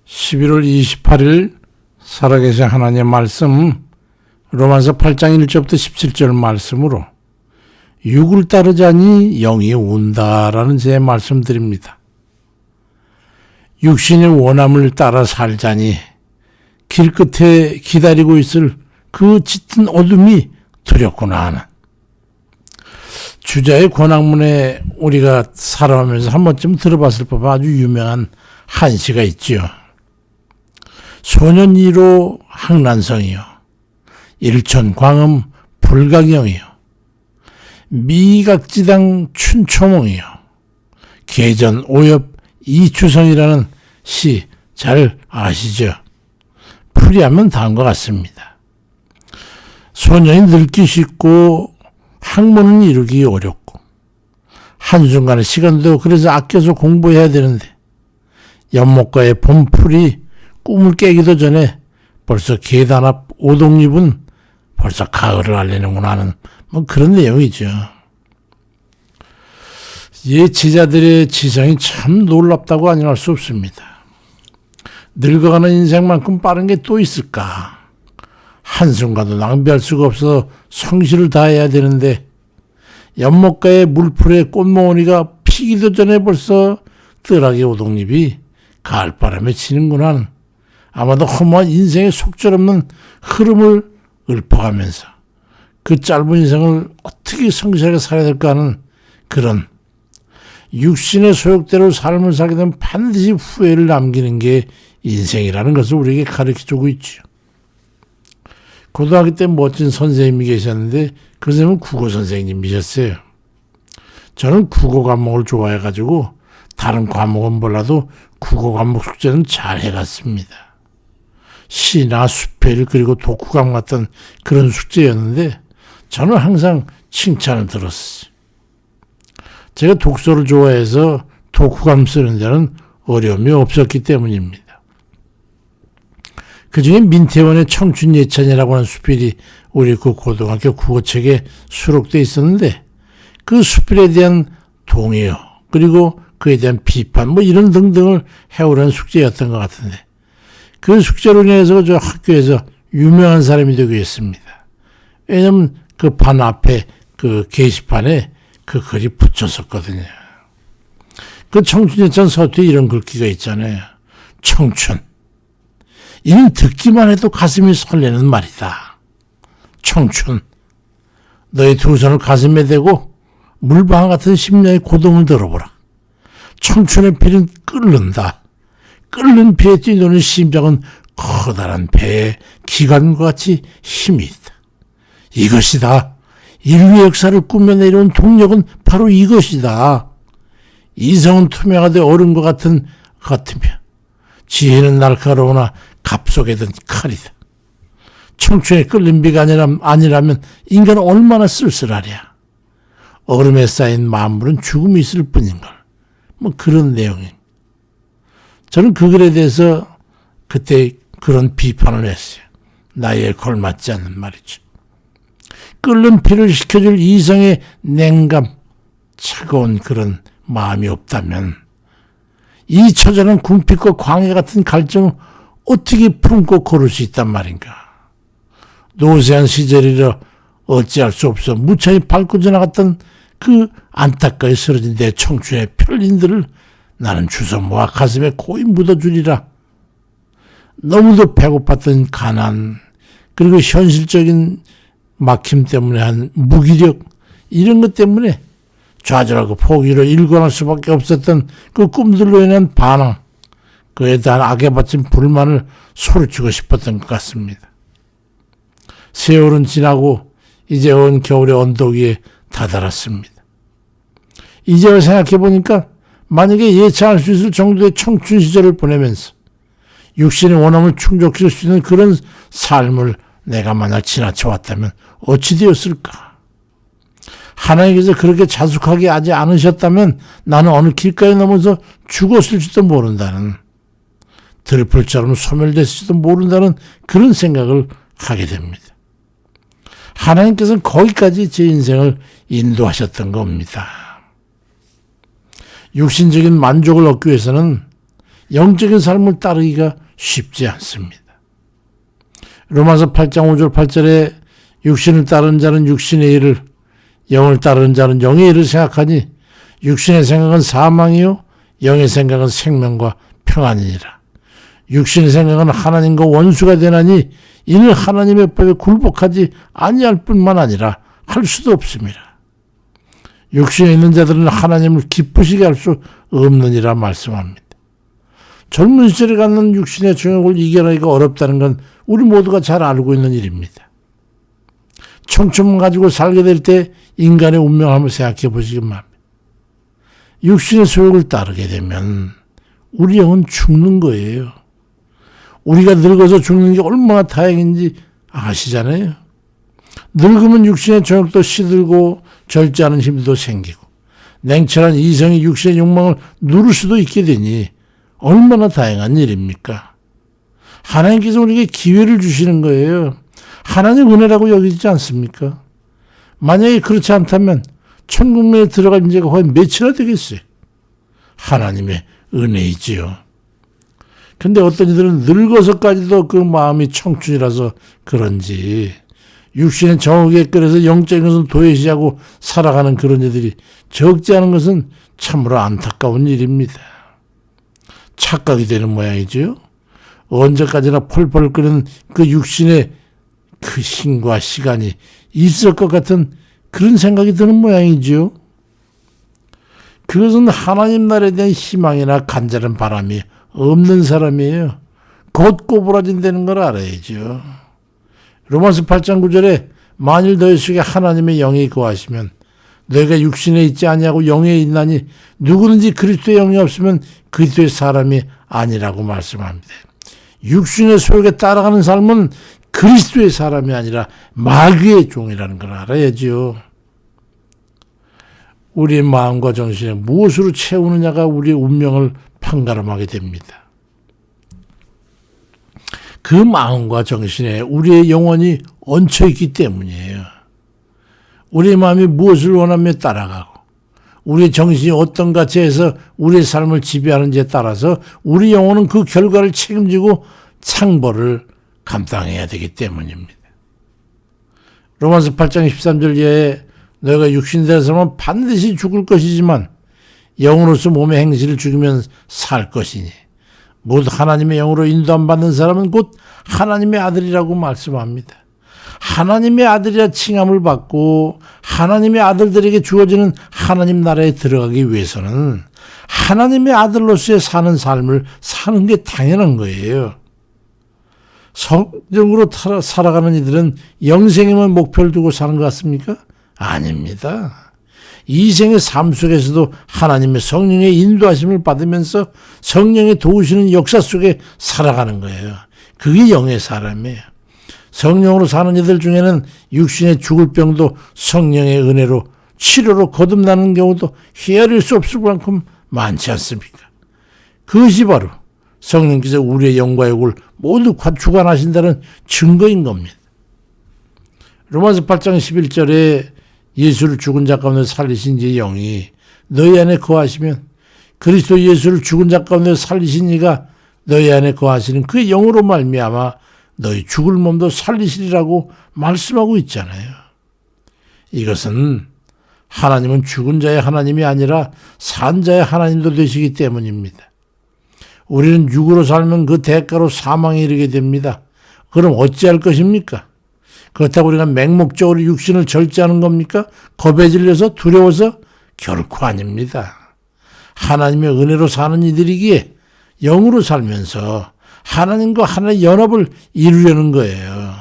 11월 28일 살아계신 하나님의 말씀 로마서 8장 1절부터 17절 말씀으로 육을 따르자니 영이 온다라는 제 말씀드립니다. 육신의 원함을 따라 살자니 길끝에 기다리고 있을 그 짙은 어둠이 두렵구나 하는 주자의 권학문에 우리가 살아가면서 한 번쯤 들어봤을 법한 아주 유명한 한시가 있지요. 소년이로 항난성이요 일촌광음 불가경이요 미각지당 춘초몽이요 계전 오엽 이추성이라는 시 잘 아시죠? 풀이하면 다음과 같습니다. 소년이 늙기 쉽고 학문은 이루기 어렵고 한순간의 시간도 그래서 아껴서 공부해야 되는데 연못가의 봄풀이 꿈을 깨기도 전에 벌써 계단 앞 오동잎은 벌써 가을을 알리는구나 하는 그런 내용이죠. 이 지자들의 지성이 참 놀랍다고 아니할 수 없습니다. 늙어가는 인생만큼 빠른 게 또 있을까? 한순간도 낭비할 수가 없어 성실을 다해야 되는데 연못가의 물풀에 꽃모으니가 피기도 전에 벌써 뜰하게 오동잎이 가을바람에 치는구나. 아마도 허무한 인생의 속절없는 흐름을 읊어가면서 그 짧은 인생을 어떻게 성실하게 살아야 될까 하는 그런 육신의 소욕대로 삶을 살게 되면 반드시 후회를 남기는 게 인생이라는 것을 우리에게 가르쳐주고 있죠. 고등학교 때 멋진 선생님이 계셨는데 그 선생님은 국어 선생님이셨어요. 저는 국어 과목을 좋아해가지고 다른 과목은 몰라도 국어 과목 숙제는 잘 해갔습니다. 시나 수필 그리고 독후감 같은 그런 숙제였는데 저는 항상 칭찬을 들었어요. 제가 독서를 좋아해서 독후감 쓰는 데는 어려움이 없었기 때문입니다. 그중에 민태원의 청춘예찬이라고 하는 수필이 우리 그 고등학교 국어책에 수록되어 있었는데 그 수필에 대한 동의어 그리고 그에 대한 비판 이런 등등을 해오라는 숙제였던 것 같은데 그 숙제로 인해서 저 학교에서 유명한 사람이 되고 있습니다. 왜냐하면 그 반 앞에 그 게시판에 그 글이 붙였었거든요. 그 청춘예찬 서투에 이런 글귀가 있잖아요. 청춘. 이는 듣기만 해도 가슴이 설레는 말이다. 청춘. 너의 두 손을 가슴에 대고 물방울 같은 심령의 고동을 들어보라. 청춘의 피는 끓는다. 끓는 피에 뛰노는 심장은 커다란 배의 기관과 같이 힘이 있다. 이것이다. 인류의 역사를 꾸며내려온 동력은 바로 이것이다. 이성은 투명하되 얼음과 같으며 지혜는 날카로우나 갑속에 든 칼이다. 청춘의 끓는 비가 아니라면 인간은 얼마나 쓸쓸하랴. 얼음에 쌓인 만물은 죽음이 있을 뿐인걸. 그런 내용이. 저는 그 글에 대해서 그때 그런 비판을 했어요. 나이에 걸맞지 않는 말이죠. 끓는 피를 식혀줄 이성의 냉감, 차가운 그런 마음이 없다면 이 처절한 궁핍과 광해 같은 갈증을 어떻게 품고 걸을 수 있단 말인가. 노쇠한 시절이라 어찌할 수 없어 무참히 밟고 지나갔던 그 안타까이 쓰러진 내 청춘의 편린들을 나는 주워 모아 가슴에 고이 묻어주리라. 너무도 배고팠던 가난 그리고 현실적인 막힘 때문에 한 무기력 이런 것 때문에 좌절하고 포기로 일관할 수밖에 없었던 그 꿈들로 인한 반항 그에 대한 악에 바친 불만을 소리치고 싶었던 것 같습니다. 세월은 지나고 이제 온 겨울의 언덕 위에 다다랐습니다. 이제 생각해 보니까 만약에 예측할 수 있을 정도의 청춘 시절을 보내면서 육신의 원함을 충족시킬 수 있는 그런 삶을 내가 만약 지나쳐왔다면 어찌 되었을까? 하나님께서 그렇게 자숙하게 하지 않으셨다면 나는 어느 길가에 넘어서 죽었을지도 모른다는 들풀처럼 소멸됐을지도 모른다는 그런 생각을 하게 됩니다. 하나님께서는 거기까지 제 인생을 인도하셨던 겁니다. 육신적인 만족을 얻기 위해서는 영적인 삶을 따르기가 쉽지 않습니다. 로마서 8장 5절 8절에 육신을 따르는 자는 육신의 일을, 영을 따르는 자는 영의 일을 생각하니 육신의 생각은 사망이요 영의 생각은 생명과 평안이니라. 육신의 생각은 하나님과 원수가 되나니 이는 하나님의 법에 굴복하지 아니할 뿐만 아니라 할 수도 없습니다. 육신에 있는 자들은 하나님을 기쁘시게 할 수 없느니라 말씀합니다. 젊은 시절에 갖는 육신의 정욕을 이겨내기가 어렵다는 건 우리 모두가 잘 알고 있는 일입니다. 청춘만 가지고 살게 될 때 인간의 운명을 한번 생각해 보시기 바랍니다. 육신의 소욕을 따르게 되면 우리 영은 죽는 거예요. 우리가 늙어서 죽는 게 얼마나 다행인지 아시잖아요. 늙으면 육신의 정욕도 시들고 절제하는 힘도 생기고 냉철한 이성이 육신의 욕망을 누를 수도 있게 되니 얼마나 다행한 일입니까? 하나님께서 우리에게 기회를 주시는 거예요. 하나님 은혜라고 여기지 않습니까? 만약에 그렇지 않다면 천국문에 들어간 지가 거의 며칠이나 되겠어요. 하나님의 은혜이지요. 근데 어떤 이들은 늙어서까지도 그 마음이 청춘이라서 그런지 육신의 정욕에 끌어서 영적인 것은 도외시하고 살아가는 그런 이들이 적지 않은 것은 참으로 안타까운 일입니다. 착각이 되는 모양이지요. 언제까지나 펄펄 끓는 그 육신의 그 힘과 시간이 있을 것 같은 그런 생각이 드는 모양이지요. 그것은 하나님 나라에 대한 희망이나 간절한 바람이 없는 사람이에요. 곧 꼬부라진다는 걸 알아야죠. 로마서 8장 9절에 만일 너희 속에 하나님의 영이 거하시면 너희가 육신에 있지 아니하고 영에 있나니 누구든지 그리스도의 영이 없으면 그리스도의 사람이 아니라고 말씀합니다. 육신의 소욕에 따라가는 삶은 그리스도의 사람이 아니라 마귀의 종이라는 걸 알아야지요. 우리의 마음과 정신에 무엇으로 채우느냐가 우리의 운명을 판가름하게 됩니다. 그 마음과 정신에 우리의 영혼이 얹혀있기 때문이에요. 우리의 마음이 무엇을 원하며 따라가고 우리의 정신이 어떤 가치에서 우리의 삶을 지배하는지에 따라서 우리 영혼은 그 결과를 책임지고 창벌을 감당해야 되기 때문입니다. 로마서 8장 13절 이하에 너희가 육신대로서는 반드시 죽을 것이지만 영으로서 몸의 행실을 죽이면 살 것이니 모두 하나님의 영으로 인도함 받는 사람은 곧 하나님의 아들이라고 말씀합니다. 하나님의 아들이라 칭함을 받고 하나님의 아들들에게 주어지는 하나님 나라에 들어가기 위해서는 하나님의 아들로서의 사는 삶을 사는 게 당연한 거예요. 성적으로 살아가는 이들은 영생에만 목표를 두고 사는 것 같습니까? 아닙니다. 이 생의 삶 속에서도 하나님의 성령의 인도하심을 받으면서 성령의 도우시는 역사 속에 살아가는 거예요. 그게 영의 사람이에요. 성령으로 사는 이들 중에는 육신의 죽을 병도 성령의 은혜로 치료로 거듭나는 경우도 헤아릴 수 없을 만큼 많지 않습니까? 그것이 바로 성령께서 우리의 영과 육을 모두 주관하신다는 증거인 겁니다. 로마서 8장 11절에 예수를 죽은 자 가운데 살리신 이의 영이 너희 안에 거하시면 그리스도 예수를 죽은 자 가운데 살리신 이가 너희 안에 거하시는 그 영으로 말미암아 너희 죽을 몸도 살리시리라고 말씀하고 있잖아요. 이것은 하나님은 죽은 자의 하나님이 아니라 산 자의 하나님도 되시기 때문입니다. 우리는 육으로 살면 그 대가로 사망에 이르게 됩니다. 그럼 어찌할 것입니까? 그렇다고 우리가 맹목적으로 육신을 절제하는 겁니까? 겁에 질려서 두려워서? 결코 아닙니다. 하나님의 은혜로 사는 이들이기에 영으로 살면서 하나님과 하나의 연합을 이루려는 거예요.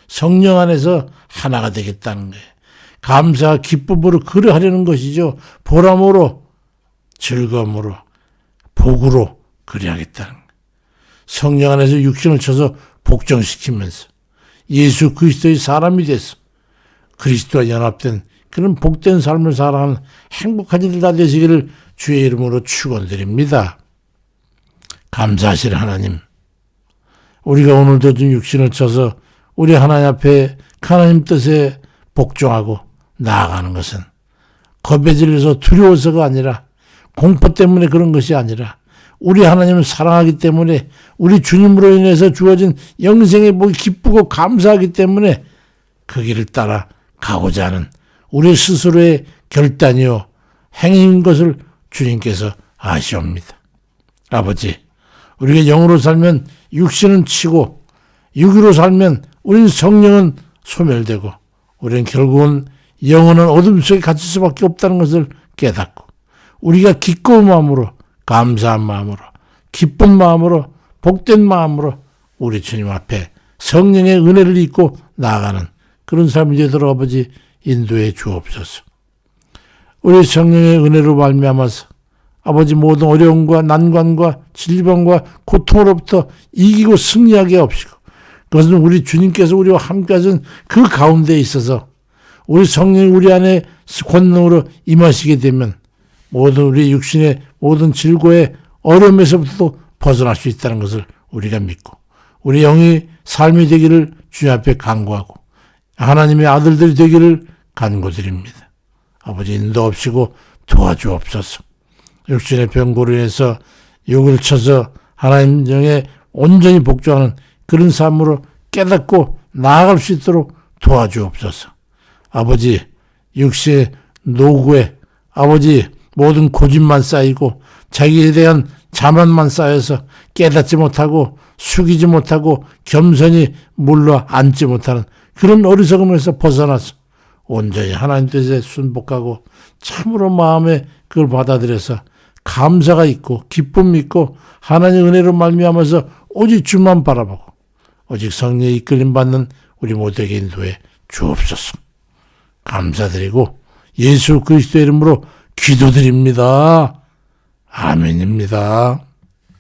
성령 안에서 하나가 되겠다는 거예요. 감사와 기쁨으로 그러하려는 것이죠. 보람으로, 즐거움으로, 복으로 그리하겠다는 거예요. 성령 안에서 육신을 쳐서 복종시키면서 예수 그리스도의 사람이 돼서 그리스도와 연합된 그런 복된 삶을 살아가는 행복한 이들 다 되시기를 주의 이름으로 축원드립니다. 감사하실 하나님, 우리가 오늘도 좀 육신을 쳐서 우리 하나님 앞에 하나님 뜻에 복종하고 나아가는 것은 겁에 질려서 두려워서가 아니라 공포 때문에 그런 것이 아니라 우리 하나님을 사랑하기 때문에 우리 주님으로 인해서 주어진 영생의 복이 기쁘고 감사하기 때문에 그 길을 따라 가고자 하는 우리 스스로의 결단이요 행인 것을 주님께서 아시옵니다. 아버지, 우리가 영으로 살면 육신은 치고 육으로 살면 우리는 성령은 소멸되고 우리는 결국은 영혼은 어둠 속에 갇힐 수밖에 없다는 것을 깨닫고 우리가 기꺼운 마음으로 감사한 마음으로 기쁜 마음으로 복된 마음으로 우리 주님 앞에 성령의 은혜를 입고 나아가는 그런 삶이 되도록 아버지 인도해 주옵소서. 우리 성령의 은혜로 말미암아서 아버지 모든 어려움과 난관과 질병과 고통으로부터 이기고 승리하게 하옵시고 그것은 우리 주님께서 우리와 함께 하신 그 가운데에 있어서 우리 성령이 우리 안에 권능으로 임하시게 되면 모든 우리 육신의 모든 질고의 어려움에서부터 벗어날 수 있다는 것을 우리가 믿고 우리 영의 삶이 되기를 주님 앞에 간구하고 하나님의 아들들이 되기를 간구드립니다. 아버지 인도하시고 도와주옵소서. 육신의 병고로 인해서 욕을 쳐서 하나님 영에 온전히 복종하는 그런 삶으로 깨닫고 나아갈 수 있도록 도와주옵소서. 아버지 육신의 노구에 아버지 모든 고집만 쌓이고 자기에 대한 자만만 쌓여서 깨닫지 못하고 숙이지 못하고 겸손히 물러 앉지 못하는 그런 어리석음에서 벗어나서 온전히 하나님 뜻에 순복하고 참으로 마음에 그걸 받아들여서 감사가 있고 기쁨이 있고 하나님의 은혜로 말미암아서 오직 주만 바라보고 오직 성령의 이끌림 받는 우리 모두에게 인도해 주옵소서. 감사드리고 예수 그리스도의 이름으로 기도드립니다. 아멘입니다.